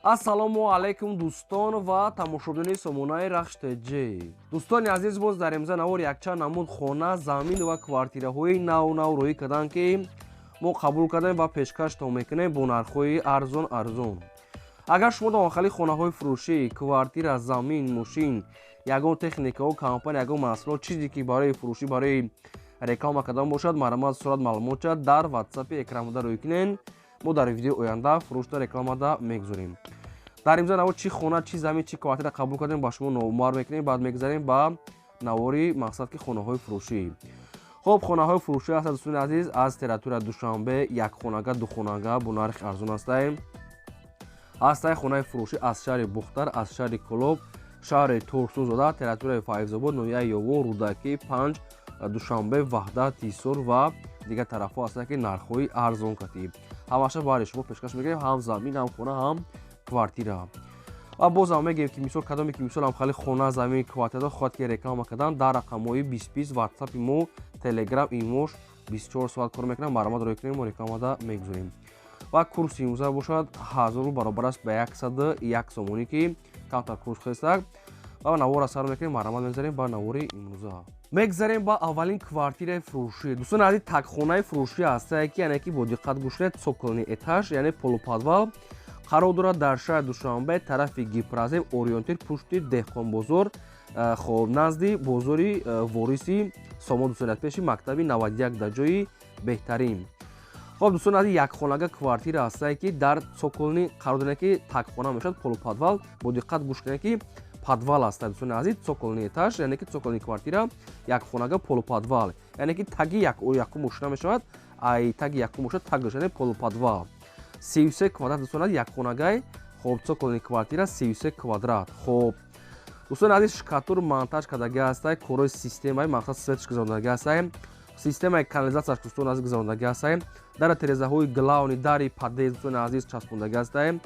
ассалому алайкум дӯстон ва тамошобини сомонаи рахштеҷи. Дӯстони азиз, боз дар имза навор якчанд намуд хона, замин ва квартираҳои нав рӯй карданд, ки мо қабул кардем ва пешкаштон мекунем бо нархҳои арзон. Агар шумо дохили хонаҳои фурӯшӣ, квартира, замин, мошин, ягон техникаҳо, компания, ягон маҳсулот, чизе ки барои фурӯшӣ, барои реклама кардан бошад, маромад сурат маълумот шуд дар ватсапи экранда рӯй кунен. Мо дар видеои оянда фурӯшта рекламада мегузорем. Дар имза навор чӣ хона, чӣ замин, чӣ квартира қабул кардем ба шумо номуар мекунем. Баъд мегзарем ба навори мақсад ки хонаҳои фурӯшӣ. Хоб, хонаҳои фурӯшӣ ҳастанд дӯстони азиз, аз территорияи Душанбе, якхонага, духонага бо нархи арзон ҳастанд. ҳастанд хонаи фурӯшӣ аз шаҳри Бухтар, аз шаҳри Кӯлоб, шаҳри Торсунзода, территорияи Файзобод, ноҳияи Ёвор, Рӯдакӣ, Панҷ, Душанбе, Ваҳдат, Тисор ва дигар тарафҳо ҳастанд ки нархҳои арзон катӣ. ҳамаша бари шумо пешкаш мегирем, ҳам замин, ҳам хона, ҳам квартира. ва бозам мегӯем ки мисол кадоме ки мисол ҳам хали хона, замин, квартира хоҳад ки реклама кардан, дар рақамҳои 20 ватсапи мо, телеграм, имош 24 соат кор мекунад, маромад рӯй кунем, мо рекламада мегузорем. ва курси имрӯза бошад 1000 баробар аст ба 101 сомонӣ ки камтар курс хестак. ва навора сар мекунем, маромад мегзарем ба навори имрӯза. Мегзарем ба аввалин квартираи фурӯшӣ. Дӯстони азиз, такхонаи фурӯшӣ ҳастае ки яъне ки бо диққат гӯш кунед, цоколни этаж, яъне полуподвал қарор дорад дар шаҳри Душанбе, тарафи Гипразем, ориентир пушти Деҳқонбозор, хоб назди бозори вориси Сомо дӯстони мактаби 91 дар ҷои беҳтарин. хоб, дӯстони азиз, якхонага квартира ҳастае ки дар цоколни қарор дорад ки такхона мешавад, полуподвал. Бо диққат гӯш кунед ки подвал аст дӯстони азиз, цоколни этаж, яъне ки цоколни квартира, якхонага полуподвал, яъне ки таги якум мошина мешавад, ай таги якум мошина таг дошад, яъне полуподвал. 33 квадрат дӯстони азиз, якхонагай, хоб, цоколни квартира 33 квадрат. Хоб, дӯстони азиз, шкатур монтаж кардагӣ ҳастае, корои системаи мақсад светш гузаронидагӣ ҳастае, системаи канализатсияш дӯстони азиз гузаронидагӣ ҳастае, дар тирезаҳои глауни дари падез дӯстони азиз часпондагӣ ҳастае,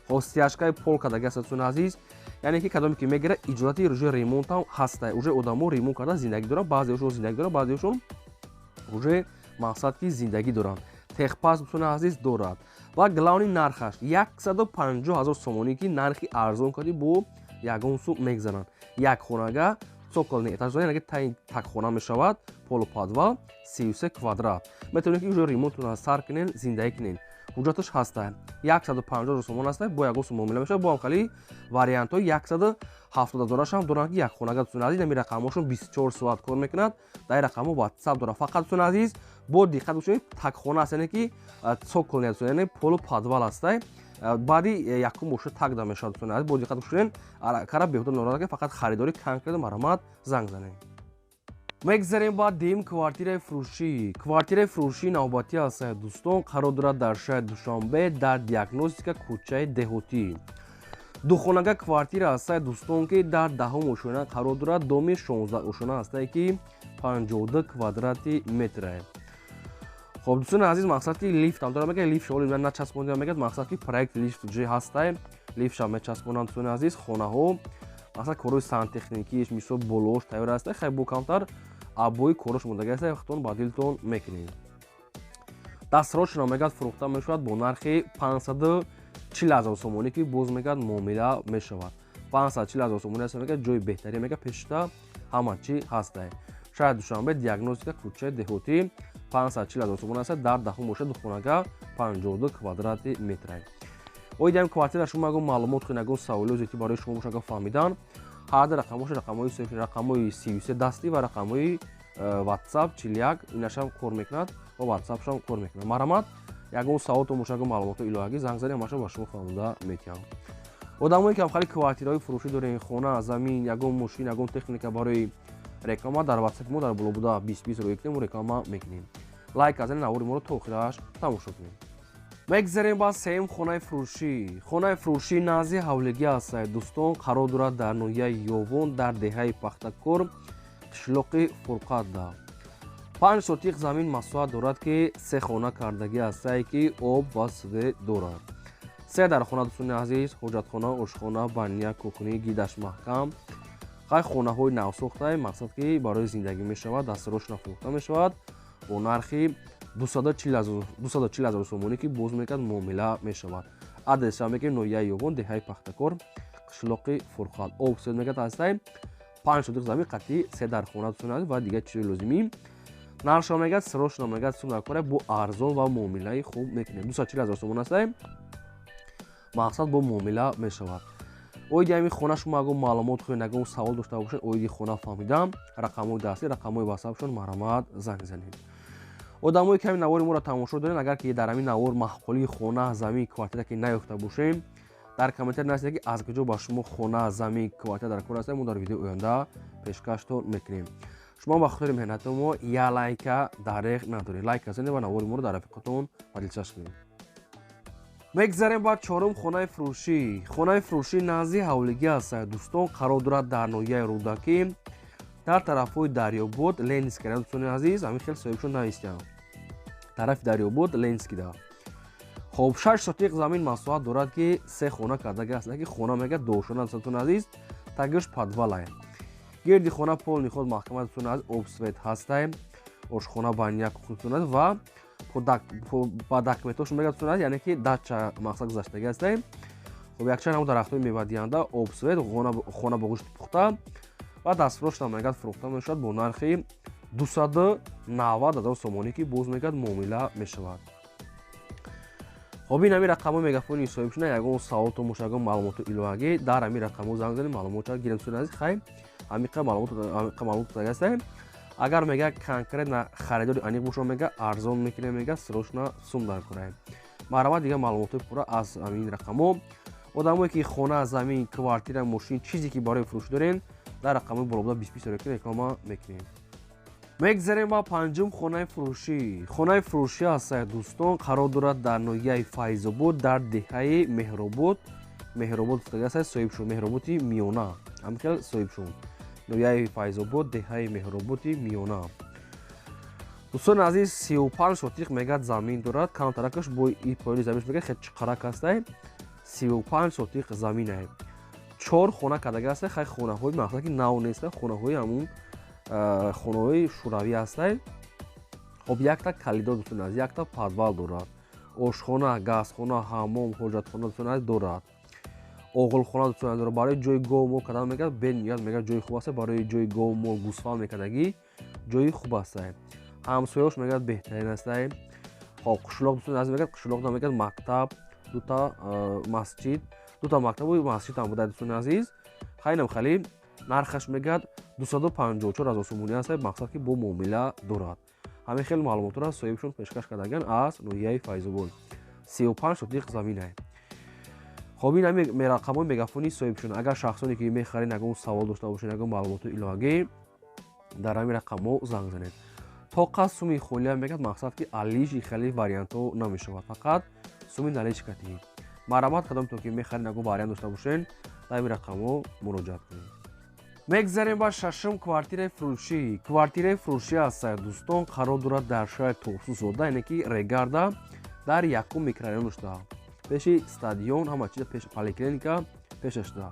хоб, стяжкаи пол кардагӣ ҳастае дӯстони азиз, яъне ки кадоме ки мегира иҷозати рӯжи ремонтам ҳастае. Уже одамо ремонт карда зиндагӣ доранд, баъзеҳошон зиндагӣ доранд, баъзеҳошон уже мақсад ки зиндагӣ доранд. Техпас дӯстони азиз дорад. ва глауни нархаш 150 000 сомонӣ ки нархи арзон кардӣ бо ягон сум мегзананд. Якхонага цоколни этаж, яъне ки таи такхона мешавад, полуподвал 33 квадрат. Метавонед ки уже ремонттон сар кунен, зиндагӣ кунен. ҳуҷҷаташ ҳастае 150 000 сомон ҳастае, бо ягон сум муомила мешавад. бо ҳамхали вариантҳои 170 000 ам доранд ки якхонага дӯстони азиз, нами рақамҳошон 24 соат кор мекунад. дар рақамҳо ватсап дорад. фақат дӯстони азиз, бо диққат гӯш кунед, такхона аст, яъне ки цоколни аст, яъне полуподвал ҳастае. баъди якум мошина таг да мешавад дӯстони азиз, бо диққат гӯш кунед. кара беҳуда норада ки фақат харидори конкрет маромад занг занед. мегзарем ба дим квартираи фурӯшӣ. Квартираи фурӯшии навбатӣ ҳастае дӯстон, қарор дорад дар шаҳри Душанбе, дар диагностика кӯчаи Деҳотӣ. духонага квартира ҳастае дӯстон ки дар 10 ошона қарор дорад, доми 16 ошона ҳастае ки 52 квадрати метрае. хоб, дӯстони азиз, мақсад ки лифтам дорад, мегӯяд лифт шоли начаспонида, мегӯяд мақсад ки проект лифт ҷои ҳастае, лифтшам мечаспонанд дӯстони азиз. хонаҳо мақсад корои сантехникиш, мисол болош тайёр ҳастае, хай бо камтар абои корош мондагӣ ҳастае, вақтон ба дилтон мекунед. дастрочнам мегӯяд фурӯхта мешавад бо нархи 540 000 сомонӣ ки боз мегӯяд муомила мешавад. 540 000 сомонӣ ҳаст, мегӯяд ҷои беҳтарин, мегӯяд пешта ҳама чӣ ҳастае. шаҳри Душанбе, диагностика кӯчаи Деҳотӣ, 540 000 сомон ҳастае, дар 10 мошина духонага 52 квадрати метрае. оидем квартира шумо ягон маълумот хӯед, ягон саволиё зети барои шумо боша, ягон фаҳмидан, ҳарда рақамҳои 33 дастӣ ва рақамҳои ватсап 41 инашам кор мекунад ва ватсапшам кор мекунад. маромад ягон саволтон боша, ягон маълумоти иловагӣ занг занед, ҳамаша ба шумо фаҳмода метиҳам. одамое ки ҳамхали квартираҳои фурӯшӣ дорем, хона, замин, ягон мошин, ягон техника барои реклама, дар ватсапи мо дар болобуда 20 рӯй кунем, мо реклама мекунем. лайк азанед, навори моро то охираш тамошо кунед. мегзарем ба сеюм хонаи фурӯшӣ. хонаи фурӯшии назди ҳавлигӣ ҳастае дӯстон, қарор дорад дар ноҳияи Ёвон, дар деҳаи Пахтакор, қишлоқи Фурқатда. 5 сотиқ замин масоҳат дорад ки 3 хона кардагӣ ҳастае ки об ва суде дорад. 3 дар хона дӯстони азиз, ҳоҷатхона, ошхона, баня, кухнӣ, гидаш маҳкам, хай хонаҳои навсохтае, мақсад ки барои зиндагӣ мешавад, дастарочна фурӯхта мешавад бо нархи 240 000 сомонӣ ки боз мекунад муомила мешавад. адресро мегем ноҳияи ёбон деҳаи пахтакор қишлоқи фурқат обсед мегӯяд ҳастаем 5 сотиқ замин қатъи 3 дар хона дӯстон ва дигар чизи лозимӣ нархшо мегӯяд срочно мегӯяд сум дар кора бо арзон ва муомилаи хуб мекунем 240 000 сомон ҳастаем мақсад бо муомила мешавад оиди ҳамин хона шумо агар маълумот хоҳед агар савол дошта бошед оиди хона фаҳмидам рақамҳои дастӣ рақамҳои ватсапшон маромад занг занед одамое ки ҳамин навори моро тамошо доред агар ки дар ҳамин навор маҳқулии хона замин квартира ки наёфта бошем дар комментар нависед ки аз куҷо ба шумо хона замин квартира дар кор ҳастем мо дар видеои оянда пешкаштон мекунем шумо ба хотири меҳнати мо я лайка дареғ надоред лайка занед ва навори моро дар рафиқатон ба дилчасп кунед мегзарем ба чорум хонаи фурӯшӣ хонаи фурӯшӣ назди ҳавлигӣ аст дӯстон қарор дорад дар ноҳияи рӯдакӣ дар тарафҳои дарёбод ленинский район дӯстони азиз ҳамин хел соҳибшон навистиам тарафи дарёбод ленинскида хоб 6 сотиқ замин маслиҳат дорад ки 3 хона кардагӣ аст ки хона мегӯяд дошона дӯстони азиз тагиш подвалай гирди хона полни худ маҳкама дӯстони азиз обсвет ҳастаем ошхона баня кухня ва подакметош мегӯяд дӯстони азиз яъне ки дача мақсад гузаштагӣ ҳастаем хоб якчанд ҳам дарахтои мевадиҳанда обсвет хона бо гӯшти пухта ва дастфурӯшам мегӯяд фурӯхта мешавад бо нархи 290 000 сомонӣ ки боз мегӯяд муомила мешавад хоб ин ҳамин рақамҳои мегафони соҳибшона ягон саволтон боша ягон маълумоти иловагӣ дар ҳамин рақамҳо занг занед маълумотро гирем дӯстони азиз хай ҳамиқа маълумот додага ҳастаем агар мега конкретно харидори аниқ боша мега арзон мекунем мега срочно сум дар кораем маърамат дигар маълумотои пурра аз ҳамин рақамҳо одамое ки хона замин квартира мошин чизе ки барои фурӯш дорен дар рақамҳои болобуда 20 реклама мекунем мегзарем ба панҷум хонаи фурӯшӣ хонаи фурӯшӣ аст дӯстон қарор дорад дар ноҳияи файзобод дар деҳаи меҳробод соҳибшон меҳроботи миёна ҳамин хел соҳибшон ноҳияи файзобод деҳаи меҳроботи миёна дӯстони азиз 35 сотиқ мегӯяд замин дорад камтаракаш бо и поёни заминш мегӯяд хел чиқарак ҳастай 35 сотиқ заминае 4 хона кардагӣ ҳастай хай хонаҳои мақсад ки нав неста хонаҳои ҳамун хонаҳои шӯравӣ ҳастай хоб якта калидор дӯстони азиз якта подвал дорад ошхона газхона ҳаммом ҳоҷатхона дӯстони азиз дорад оғилхона дӯстони азиз дорад барои ҷои гов мол кардан мегӯяд бен мегӯяд ҷои хуб аст барои ҷои гов мол гӯсфанд мекардагӣ ҷои хуб астай ҳамсояш мегӯяд беҳтарин астай хоб қишлоқ дӯстони азиз мегӯяд қишлоқ мегӯяд мактаб дута масҷид дута мактабу масҷид ҳам буда дӯстони азиз хайнам хали нархаш мегӯяд 254 000 сомонӣ аст мақсад ки бо муомила дорад ҳамин хел маълумотро соҳибшон пешкаш кардаган аз ноҳияи файзобод 35 сотиқ заминае хоб ин ҳамин рақамҳои мегафони соҳибшон агар шахсоне ки мехаред ягон савол дошта бошед ягон маълумоти иловагӣ дар ҳамин рақамҳо занг занед то қад суми холия мегӯяд мақсад ки алижи хеле вариантҳо намешавад фақат суми наличкатӣ маърамат кадом то ки мехаред ягон вариант дошта бошед дар ҳамин рақамҳо муроҷиат кунед мегзарем ба шашум квартираи фурӯшӣ квартираи фурӯшӣ аст дӯстон қарор дорад дар шаҳри тоҳсузода яъне ки регарда дар якум микрорайон дошта пеши стадион ҳама чиза пеши поликлиника пешашда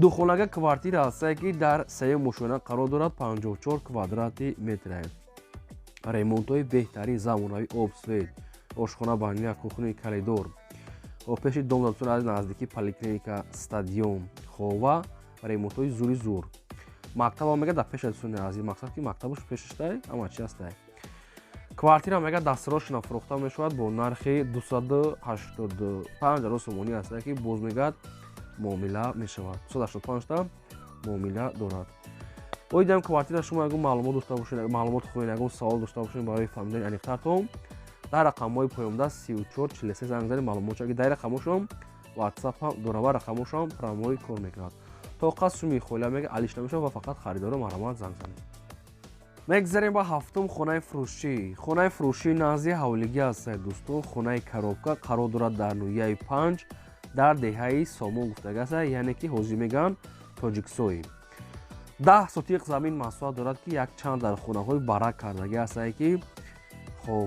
духонага квартира аст ки дар сеюм мошона қарор дорад 54 квадрати метре ремонтҳои беҳтарин замонави обсвет ошхона баня кухняи коридор пеши дом дӯстони азиз наздики поликлиника стадион хова ремонтҳои зури зур мактабам мегӯяд дар пеша дӯстони азиз мақсад ки мактабаш пешаштай ҳама чи ҳастай квартира мегӯяд дастсрочно фурӯхта мешавад бо нархи 285 000 сомонӣ ҳастай ки боз мегӯяд муомила мешавад 285 та муомила дорад оидам квартира шумо ягон маълумот дошта бошед маълумот хоҳед ягон савол дошта бошед барои фаҳмидани аниқтартон дар рақамҳои поёмда 3443 занг занед маълумотро ки дар рақамҳошон ватсап ҳам дорад ва рақамҳошон промои кор мекунад то қад суми холия мега алиш намешавад ва фақат харидоро маърамат занг занед мегзарем ба ҳафтум хонаи фурӯшӣ хонаи фурӯшӣ назди ҳавлигӣ аст дӯстон хонаи коробка қарор дорад дар ноҳияи 5 дар деҳаи сомон гуфтагӣ аст яъне ки ҳозир мегӯянд тоҷиксой 10 сотиқ замин маслиҳат дорад ки якчанд дар хонаҳои барак кардагӣ аст ки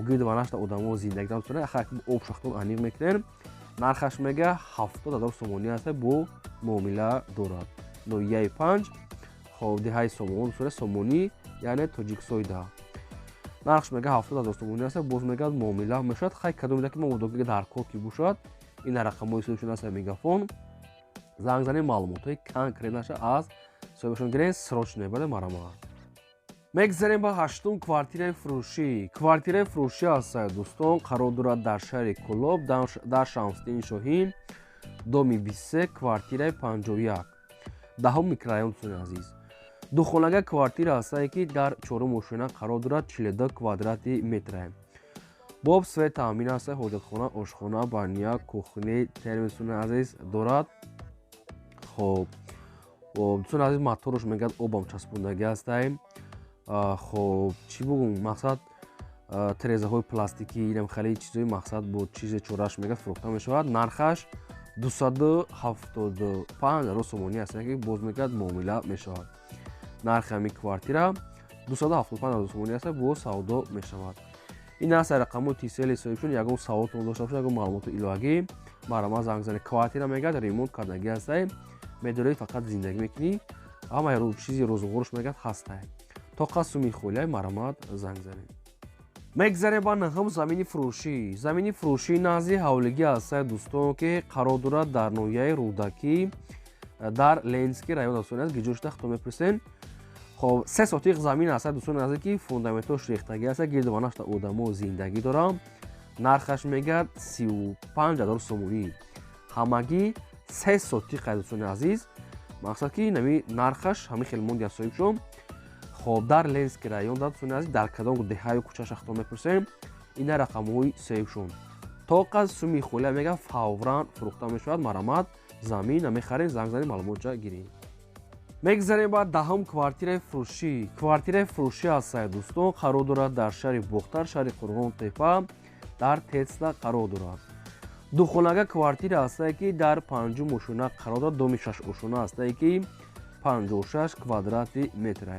гирду ванашта одамо зиндагӣ доранд ахар об шахтон аниқ мекунен нархаш мега 70 000 сомонӣ аст бо муомила дорад ноҳияи 5 хоб деҳаи сомон сомонӣ яъне тоҷиксойда нархш мега 70 000 сомонӣ аст боз мегӯяд муомила мешавад хай кадом ки мо мудоги дар кор ки бошад ин рақамҳои соҳибшон ҳаст мегафон занг занед маълумотҳои конкретнаша аз соҳибашон гирен срочне баъд марама мегзарем ба ҳаштум квартираи фурӯшӣ. Квартираи фурӯшӣ аст дӯстон қарор дорад дар шаҳри Кӯлоб дар Шамсиддини Шоҳӣ доми 23 квартираи 51 10 микрорайон дӯстони азиз. Духонага квартира ҳастае ки дар 4 ошина қарор дорад 42 квадрати метр. Боб свет таъмин аст ҳоҷатхона, ошхона, баня, кухни, термос дӯстони азиз дорад. Хоб дӯстони азиз моторш мегӯяд обам часпондагӣ ҳастае. Хоб чӣ бугум мақсад тирезаҳои пластикӣ инам хеле чизои мақсад бо чизе чораш мегӯяд фурӯхта мешавад. Нархаш 275,000 сомонӣ аст ки боз мегӯяд муомила мешавад. нархи ҳамин квартира 275,000 сомонӣ аст бо савдо мешавад. ин аст рақамҳои тисели соҳибшон. ягон саволтон дошта бошад ягон маълумоти иловагӣ барама занг занед. Квартира мегӯяд ремонт кардагӣ ҳастае медоред фақат зиндагӣ мекунӣ ҳама чизи розуғорш мегӯяд ҳастае. то қасуми холияй марамад занг занед. мегзарем ба наҳум замини фурӯшӣ. замини фурӯшӣ назди ҳавлигӣ ҳастае дӯстон ки қарор дорад дар ноҳияи Рӯдакӣ дар Ленинский район дӯстони аз гиҷошта хто мепурсен. хоб 3 сотиқ замин ҳастае дӯстони азиз ки фундаментош рехтагӣ ҳастае гирду ба нашта одамо зиндагӣ дорам. нархаш мегӯяд 35,000 сомонӣ. ҳамагӣ 3 сотиқ дӯстони азиз мақсад ки нами нархаш ҳамин хеле монди аз соҳибшон. хоб дар Ленинский район дӯстони азиз дар кадом деҳаю кӯчаша хто мепурсем ина рақамҳои соҳибшон. то қад суми холия мегӯяд фавран фурӯхта мешавад марамад замин намехарем занг занед маълумотша гирем. мегзарем ба даҳум квартираи фурӯшӣ. квартираи фурӯшӣ ҳастае дӯстон қарор дорад дар шаҳри Бохтар шаҳри Қурғонтепа дар Тесла қарор дорад. духонага квартира ҳастае ки дар 5 ошина қарор дорад доми 6 ошина ҳастае ки 56 квадрати метр.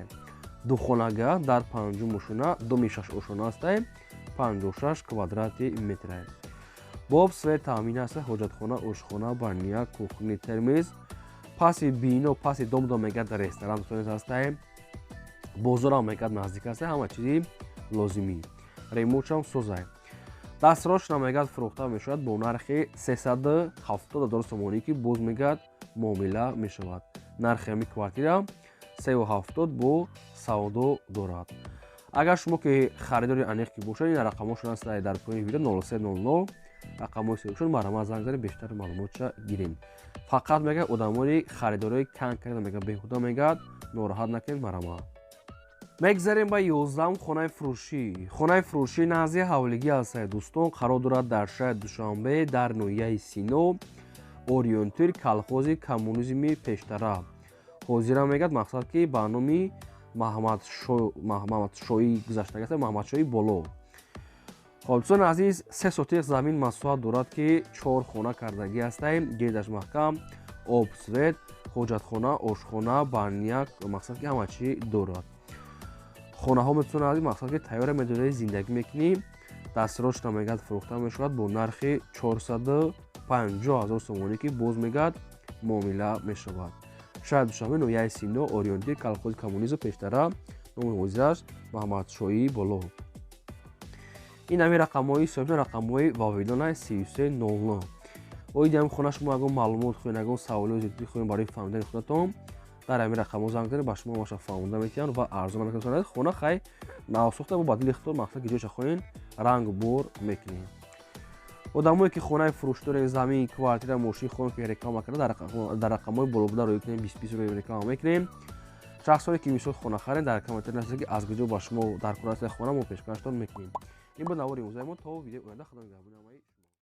духонага дар 5 ошина доми 6 ошина ҳастае 56 квадрати метр. боб свет таъмин аст ҳоҷатхона, ошхона, баня, кухни, термос, паси бино, паси домдом мегӯяд ресторан дӯстони ҳастае. бозорам мегӯяд наздик ҳастае ҳама чизи лозимӣ. ремонтшам созае. дастрочна мегӯяд фурӯхта мешавад бо нархи 370,000 сомонӣ ки боз мегӯяд муомила мешавад. нархи ҳамин квартира 370 бо савдо дорад. агар шумо ки харидори аниқ ки бошад ин рақамҳошон ҳастае дар поини видео 0300 рақамҳои соҳибшон барама занг занед бештар маълумотша гирем. фақат мегӯяд одамони харидории конкретна мегӯяд беҳуда мегӯяд нороҳат накунед марама. мегзарем ба 11 хонаи фурӯшӣ. хонаи фурӯшӣ назди ҳавлигӣ ҳастае дӯстон қарор дорад дар шаҳри Душанбе дар ноҳияи Сино ориентир калхози коммунизми пештараб. ҳозирам мегӯяд мақсад ки ба номи маҳмадшоҳӣ гузаштагӣ аст маҳмадшоҳӣ боло. хоб дӯстони азиз 3 сотиқ замин масоҳат дорад ки 4 хона кардагӣ ҳастае гирдаш маҳкам об свет ҳоҷатхона ошхона баня мақсад ки ҳама чӣ дорад. хонаҳо метавонад азиз мақсад ки тайёра медоред зиндагӣ мекунӣ дастрочна мегӯяд фурӯхта мешавад бо нархи 450,000 сомонӣ ки боз мегӯяд муомила мешавад. шаҳри Душанбе ноҳияи Сино ориентир калхози коммунизм пештараб номи ҳозираш маҳмадшоҳӣ боло. ин ҳамин рақамҳои соҳибшон рақамҳои вавидона 3300. оиди ҳамин хона шумо ягон маълумот хоҳед ягон саволҳои зудӣ хоҳед барои фаҳмидани хонатон дар ҳамин рақамҳо занг занед ба шумо маша фаҳмонда метиҳанд ва арзон мекунанд. хона хай навсохта бо бадили ихтор мақсад ки ҷойша хоҳед рангу бор мекунед. одамое ки хонаи фурӯшдори замин квартира мошин хона ки реклама карда дар рақамҳои болобуда рӯй кунем 20 рӯй реклама мекунем. шахсоне ки мисол хона харед дар комментар нависед ки аз куҷо ба шумо дар кор аст хона мо пешкаштон мекунем. ин ба навори имрӯзаи мо то видеои оянда худо нигаҳбони ҳамаи